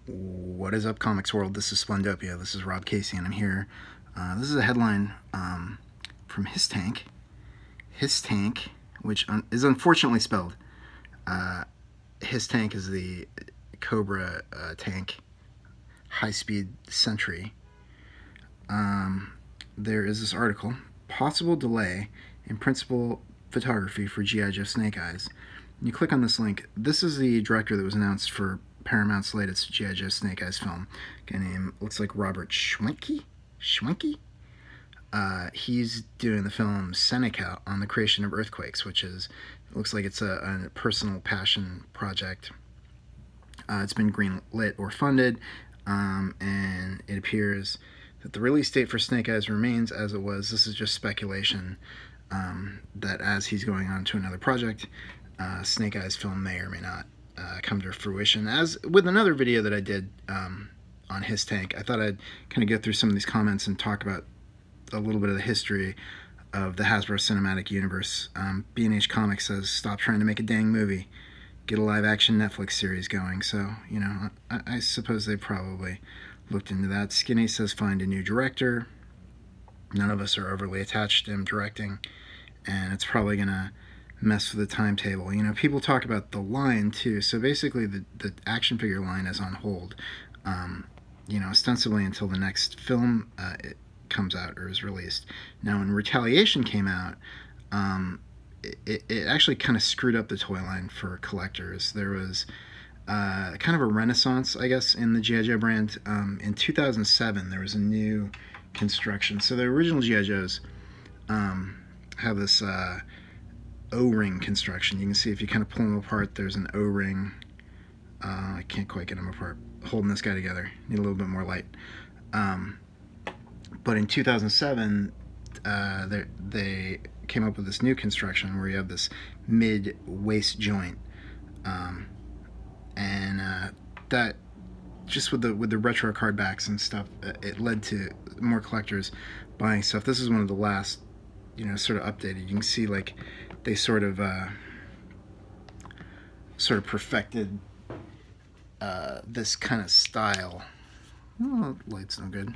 What is up, Comics World? This is Splendopia. This is Rob Casey, and I'm here. This is a headline from His Tank. His Tank, which is unfortunately spelled. His Tank is the Cobra tank, high-speed Sentry. There is this article: possible delay in principal photography for G.I. Joe Snake-Eyes. You click on this link. This is the director that was announced for Paramount's latest G.I. Joe Snake-Eyes film. A guy named, looks like Robert Schwenke? He's doing the film Seneca on the creation of earthquakes, which is, it looks like it's a personal passion project. It's been green-lit or funded, and it appears that the release date for Snake-Eyes remains as it was. This is just speculation that as he's going on to another project, Snake-Eyes film may or may not come to fruition. As with another video that I did on His Tank, I thought I'd kind of go through some of these comments and talk about a little bit of the history of the Hasbro Cinematic Universe. B&H Comics says, stop trying to make a dang movie. Get a live-action Netflix series going. So, you know, I suppose they probably looked into that. Skinny says, find a new director. None of us are overly attached to him directing, and it's probably going to mess with the timetable. You know, people talk about the line too. So basically the action figure line is on hold, you know, ostensibly until the next film it comes out or is released. Now when Retaliation came out, it actually kind of screwed up the toy line for collectors. There was kind of a renaissance, I guess, in the G.I. Joe brand. In 2007 there was a new construction. So the original G.I. Joes have this O-ring construction. You can see if you kind of pull them apart, there's an O-ring. I can't quite get them apart. Holding this guy together. Need a little bit more light. But in 2007, they came up with this new construction where you have this mid-waist joint, and that, just with the retro card backs and stuff, it led to more collectors buying stuff. This is one of the last, you know, sort of updated. You can see like they sort of perfected this kind of style. Oh, light's no good.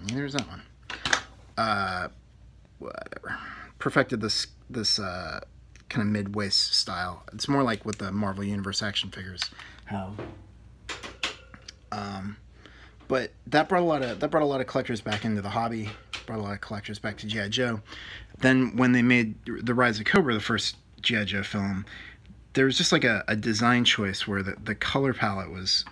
There's that one. Whatever. Perfected this kind of mid-waist style. It's more like what the Marvel Universe action figures have. But that brought a lot of collectors back into the hobby. Brought a lot of collectors back to G.I. Joe. Then when they made The Rise of Cobra, the first G.I. Joe film, there was just like a design choice where the color palette was,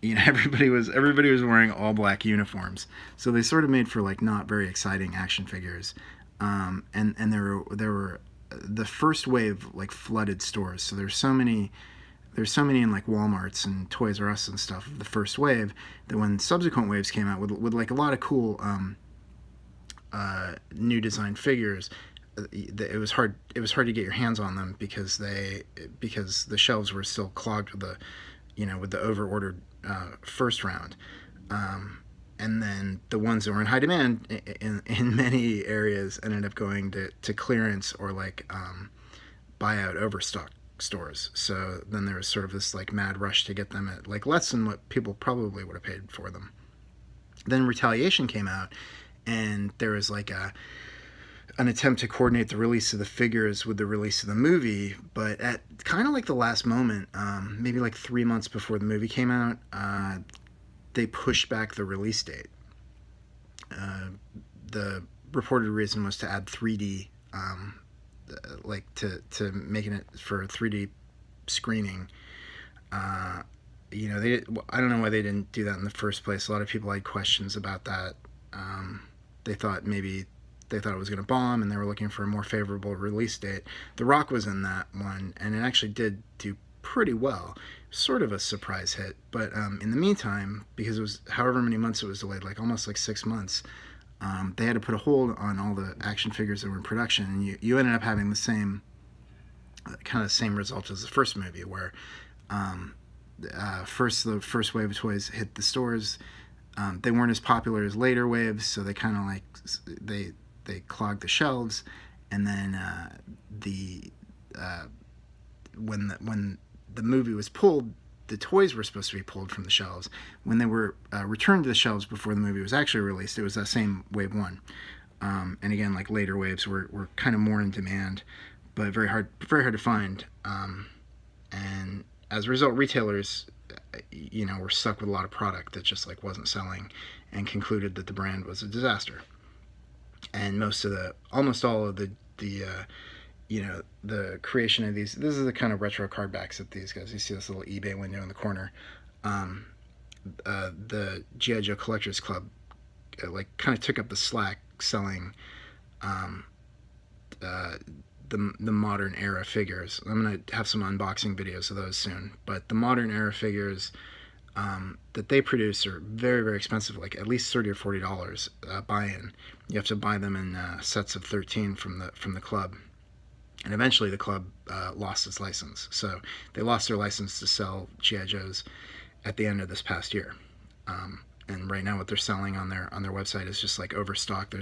you know, everybody was wearing all black uniforms. So they sort of made for like not very exciting action figures. And there were the first wave like flooded stores. So there's so many in like Walmarts and Toys R Us and stuff of the first wave, that when subsequent waves came out with like a lot of cool new design figures, it was hard to get your hands on them because the shelves were still clogged with the over ordered first round, and then the ones that were in high demand in many areas ended up going to clearance or like buyout overstock stores. So then there was sort of this like mad rush to get them at like less than what people probably would have paid for them. Then Retaliation came out, and there was like an attempt to coordinate the release of the figures with the release of the movie, but at kind of like the last moment, maybe like 3 months before the movie came out, they pushed back the release date. The reported reason was to add 3D, like to making it for 3D screening. You know, I don't know why they didn't do that in the first place. A lot of people had questions about that. They thought it was going to bomb, and they were looking for a more favorable release date. The Rock was in that one, and it actually did do pretty well. Sort of a surprise hit, but in the meantime, because it was however many months it was delayed, like almost like 6 months, they had to put a hold on all the action figures that were in production, and you ended up having the same result as the first movie, where the first wave of toys hit the stores. They weren't as popular as later waves, so they kind of like they clogged the shelves, and then when the movie was pulled, the toys were supposed to be pulled from the shelves. When they were returned to the shelves before the movie was actually released, it was that same wave 1. And again, like later waves were kind of more in demand, but very hard to find. And as a result, retailers, were stuck with a lot of product that just like wasn't selling, and concluded that the brand was a disaster. And almost all of the creation of these, this is the kind of retro card backs that these guys, you see this little eBay window in the corner. The G.I. Joe Collectors Club like kind of took up the slack selling the modern era figures. I'm going to have some unboxing videos of those soon, but the modern era figures that they produce are very, very expensive, like at least $30 or $40 buy-in. You have to buy them in sets of 13 from the club. And eventually the club lost its license. So they lost their license to sell G.I. Joes at the end of this past year. And right now what they're selling on their website is just like overstock.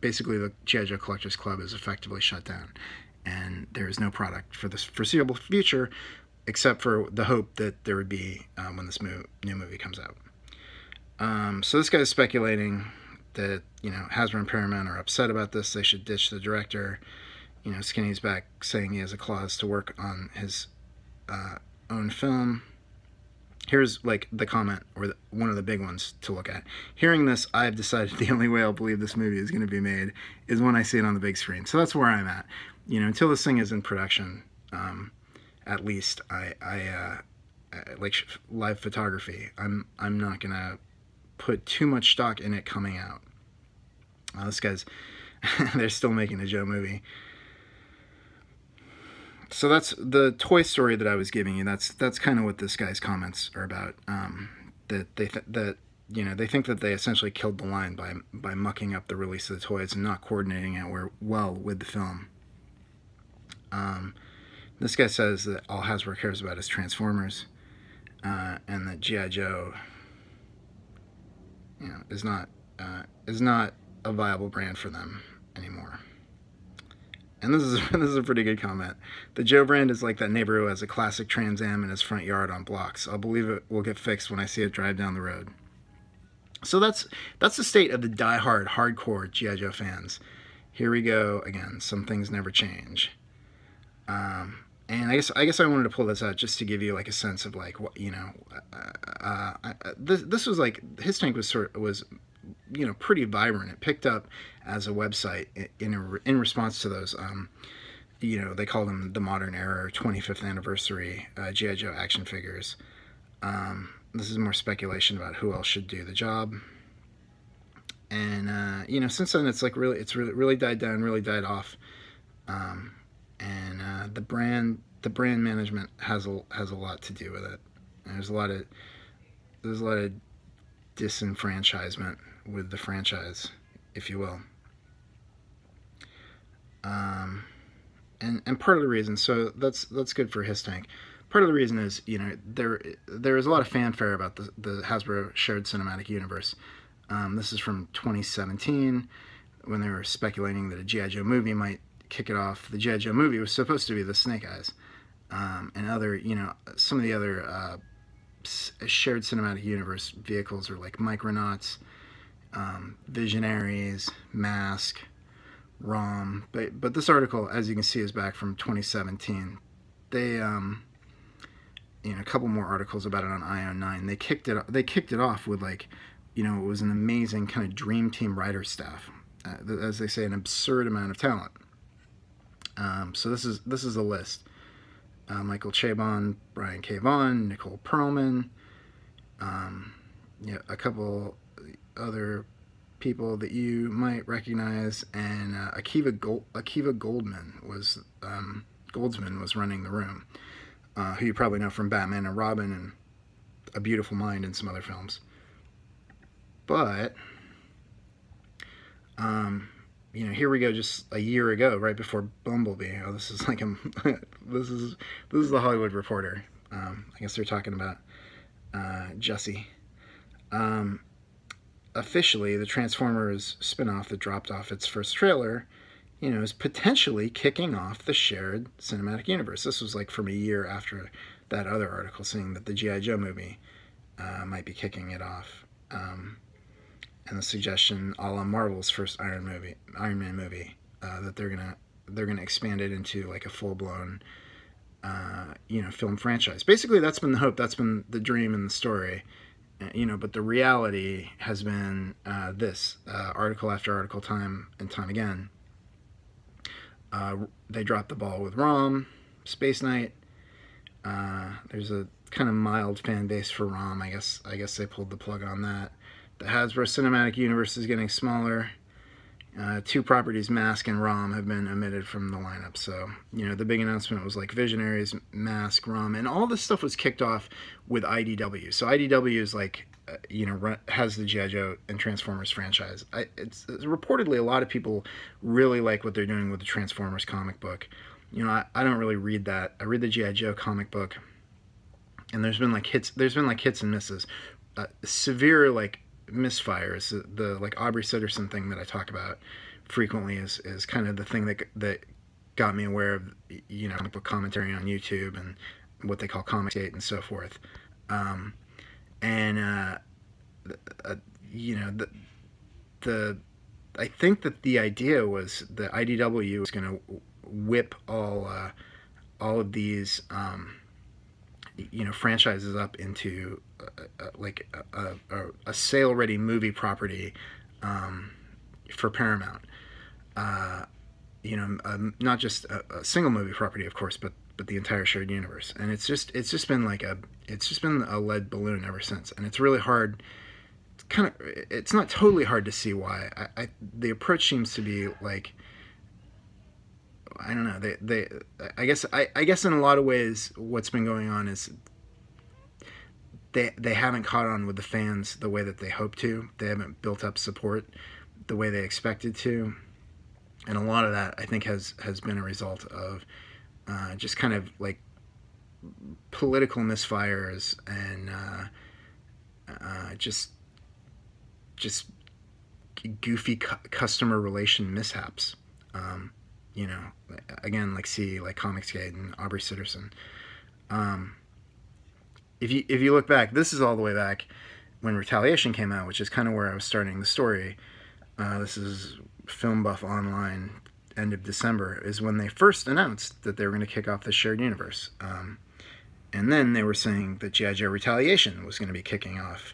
Basically the G.I. Joe Collectors Club is effectively shut down. And there is no product for the foreseeable future, except for the hope that there would be when this new movie comes out. So this guy's speculating that, Hasbro and Paramount are upset about this. They should ditch the director. Skinny's back saying he has a clause to work on his own film. Here's like the comment, or one of the big ones to look at. Hearing this, I've decided the only way I'll believe this movie is going to be made is when I see it on the big screen. So that's where I'm at. Until this thing is in production, at least I like live photography. I'm not gonna put too much stock in it coming out. This guy's they're still making a Joe movie. So that's the Toy Story that I was giving you. That's kind of what this guy's comments are about. That they think that they essentially killed the line by mucking up the release of the toys and not coordinating it well with the film. This guy says that all Hasbro cares about is Transformers, and that G.I. Joe, is not a viable brand for them anymore. And this is a pretty good comment. The Joe brand is like that neighbor who has a classic Trans Am in his front yard on blocks. I'll believe it will get fixed when I see it drive down the road. So that's the state of the diehard, hardcore G.I. Joe fans. Here we go again. Some things never change. And I guess I wanted to pull this out just to give you like a sense of like what this was like. His Tank was pretty vibrant. It picked up as a website in response to those they call them the modern era 25th anniversary G.I. Joe action figures. This is more speculation about who else should do the job. And since then it's really died down, really died off. And the brand management has a lot to do with it. And there's a lot of disenfranchisement with the franchise, if you will. And part of the reason, so that's good for His Tank. Part of the reason is, there is a lot of fanfare about the Hasbro Shared Cinematic Universe. This is from 2017, when they were speculating that a G.I. Joe movie might kick it off. The G.I. Joe movie was supposed to be the Snake-Eyes, and other, some of the other Shared Cinematic Universe vehicles are like Micronauts, Visionaries, Mask, ROM. But this article, as you can see, is back from 2017. They a couple more articles about it on IO9. They kicked it off with like, it was an amazing kind of dream team writer staff, as they say, an absurd amount of talent. So this is a list. Michael Chabon, Brian K. Vaughan, Nicole Perlman, a couple other people that you might recognize, and Akiva Goldsman was running the room, who you probably know from Batman and Robin and A Beautiful Mind and some other films. But here we go, just a year ago, right before Bumblebee. Oh, this is like this is the Hollywood Reporter. I guess they're talking about Jussie. Officially, the Transformers spin-off that dropped off its first trailer you know, is potentially kicking off the shared cinematic universe. This was like from a year after that other article saying that the G.I. Joe movie might be kicking it off. And the suggestion, a la Marvel's first Iron Man movie, that they're gonna expand it into like a full-blown, you know, film franchise. Basically, that's been the hope. That's been the dream and the story. You know, but the reality has been this article after article, time and time again. They dropped the ball with ROM, Space Knight. There's a kind of mild fan base for ROM. I guess they pulled the plug on that. The Hasbro Cinematic Universe is getting smaller. Two properties, Mask and ROM, have been omitted from the lineup. So, you know, the big announcement was like Visionaries, Mask, ROM, and all this stuff was kicked off with IDW. So IDW is like, you know, has the G.I. Joe and Transformers franchise. It's reportedly a lot of people really like what they're doing with the Transformers comic book. You know, I don't really read that. I read the G.I. Joe comic book, and there's been like hits and misses. Severe like misfires. The like Aubrey Sitterson thing that I talk about frequently is kind of the thing that got me aware of, you know, comic book commentary on YouTube and what they call Comicsgate and so forth. You know, I think that the idea was that IDW was going to whip all of these you know, franchises up into like a sale-ready movie property for Paramount. You know, not just a single movie property, of course, but the entire shared universe. And it's just been like a lead balloon ever since. And it's really hard. It's not totally hard to see why. The approach seems to be like, I don't know. I guess in a lot of ways, what's been going on is they haven't caught on with the fans the way that they hoped to. They haven't built up support the way they expected to, and a lot of that, I think, has been a result of just kind of like political misfires and just goofy customer relation mishaps. You know, again, like Comicsgate and Aubrey Sitterson. If you look back, this is all the way back when Retaliation came out, which is kind of where I was starting the story. This is Film Buff Online, end of December, is when they first announced that they were going to kick off the shared universe. And then they were saying that G.I. Joe Retaliation was going to be kicking off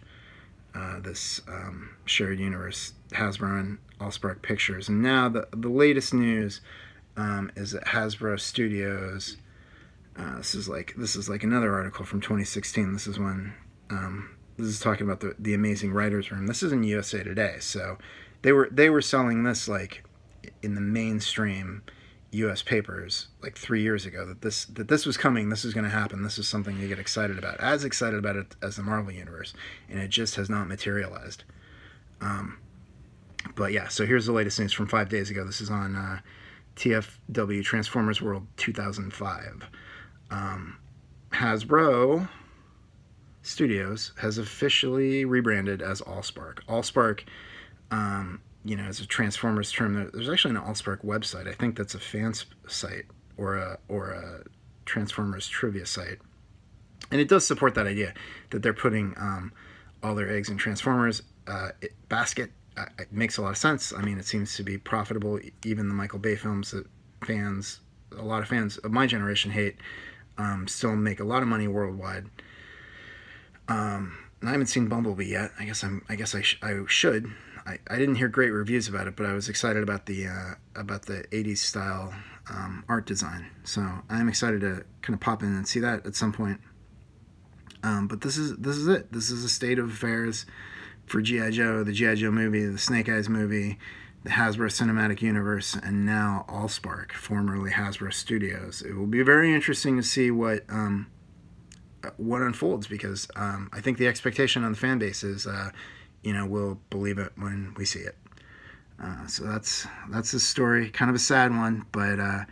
this shared universe, Hasbro and Allspark Pictures. And now the latest news is that Hasbro Studios, this is like another article from 2016. This is when this is talking about the Amazing Writers Room. This is in USA Today. So they were selling this like in the mainstream U.S. papers like 3 years ago, that this was coming, this is going to happen, this is something to get excited about, as excited about it as the Marvel Universe, and it just has not materialized. But yeah, so here's the latest news from 5 days ago. This is on TFW Transformers World 2005. Hasbro Studios has officially rebranded as Allspark. Allspark, you know, is a Transformers term. There's actually an Allspark website. I think that's a fan site or a Transformers trivia site, and it does support that idea that they're putting all their eggs in Transformers basket. It makes a lot of sense. I mean, it seems to be profitable. Even the Michael Bay films that a lot of fans of my generation hate, still make a lot of money worldwide. And I haven't seen Bumblebee yet. I guess I should. I didn't hear great reviews about it, but I was excited about the 80s style art design. So I'm excited to kind of pop in and see that at some point. But this is it. This is the state of affairs for G.I. Joe, the G.I. Joe movie, the Snake-Eyes movie, the Hasbro Cinematic Universe, and now Allspark, formerly Hasbro Studios. It will be very interesting to see what unfolds, because I think the expectation on the fan base is, you know, we'll believe it when we see it. So that's the story. Kind of a sad one, but I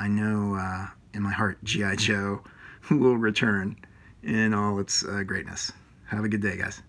know in my heart G.I. Joe will return in all its greatness. Have a good day, guys.